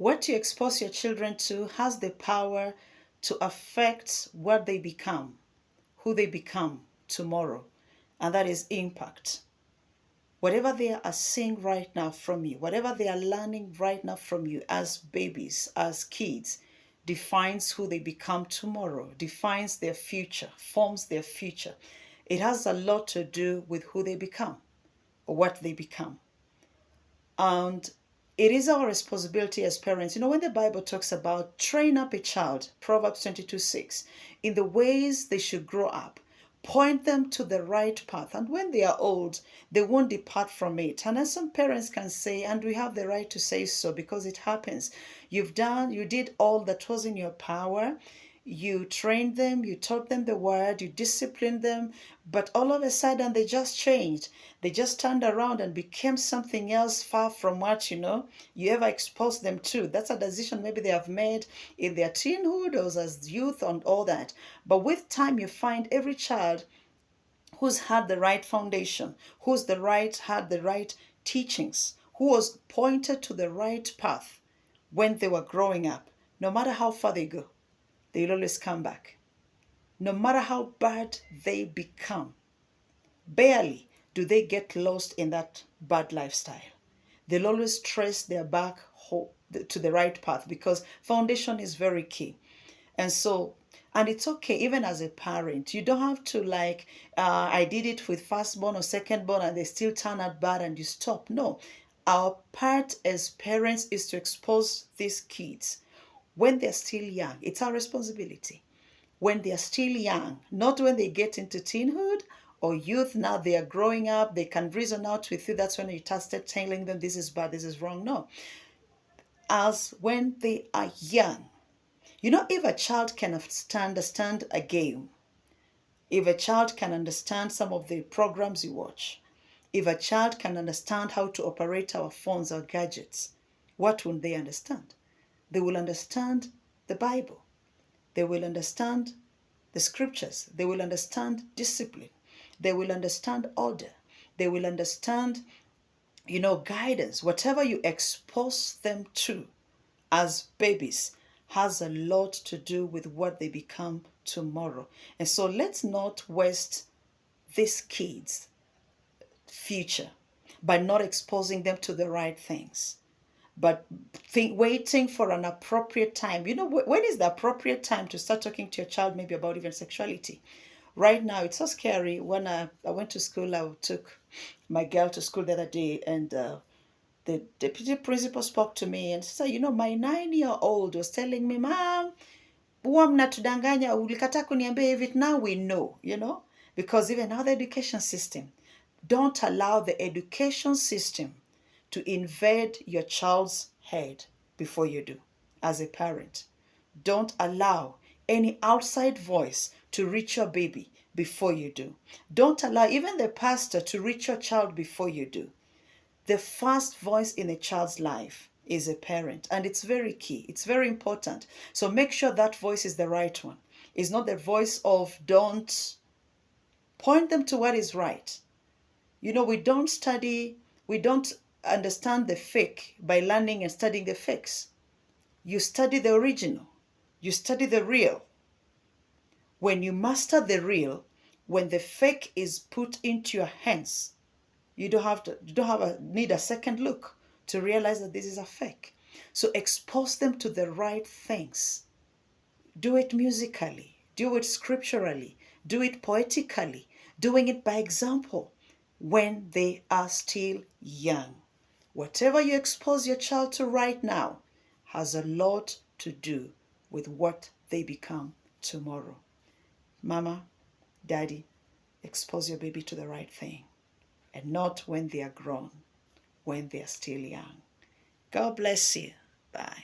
What you expose your children to has the power to affect what they become, who they become tomorrow, and that is impact. Whatever they are seeing right now from you, whatever they are learning right now from you as babies, as kids, defines who they become tomorrow, defines their future, forms their future. It has a lot to do with who they become or what they become. And it is our responsibility as parents. When the Bible talks about train up a child, Proverbs 22:6, in the ways they should grow up, point them to the right path. And when they are old, they won't depart from it. And as some parents can say, and we have the right to say so because it happens, you did all that was in your power. You trained them, you taught them the word, you disciplined them, but all of a sudden they just changed. They just turned around and became something else far from what you ever exposed them to. That's a decision maybe they have made in their teenhood or as youth and all that. But with time, you find every child who's had the right foundation, had the right teachings, who was pointed to the right path when they were growing up. No matter how far they go, they'll always come back. No matter how bad they become, barely do they get lost in that bad lifestyle. They'll always trace their back to the right path because foundation is very key. And it's okay, even as a parent, you don't have to I did it with firstborn or secondborn and they still turn out bad and you stop. No, our part as parents is to expose these kids when they're still young. It's our responsibility. When they're still young, not when they get into teenhood or youth. Now they are growing up, they can reason out with you. That's when you start telling them this is bad, this is wrong. No. As when they are young. If a child can understand a game, if a child can understand some of the programs you watch, if a child can understand how to operate our phones or gadgets, what will they understand? They will understand the Bible. They will understand the scriptures. They will understand discipline. They will understand order. They will understand, guidance. Whatever you expose them to as babies has a lot to do with what they become tomorrow. And so let's not waste these kids' future by not exposing them to the right things, but waiting for an appropriate time. When is the appropriate time to start talking to your child maybe about even sexuality? Right now, it's so scary. When I went to school, I took my girl to school the other day, and the deputy principal spoke to me and said, my 9-year-old was telling me, Mom, huwa mnatudanganya, ulikataa kuniambia hivi. Now we know, because even now the education system, don't allow the education system to invade your child's head before you do. As a parent, don't allow any outside voice to reach your baby before you do. Don't allow even the pastor to reach your child before you do. The first voice in a child's life is a parent, and it's very key. It's very important. So make sure that voice is the right one. It's not the voice of don't. Point them to what is right. We don't understand the fake by learning and studying the fakes. You study the original. You study the real. When you master the real, when the fake is put into your hands, you don't need a second look to realize that this is a fake. So expose them to the right things. Do it musically, do it scripturally, do it poetically, doing it by example when they are still young. Whatever you expose your child to right now has a lot to do with what they become tomorrow. Mama, Daddy, expose your baby to the right thing. And not when they are grown, when they are still young. God bless you. Bye.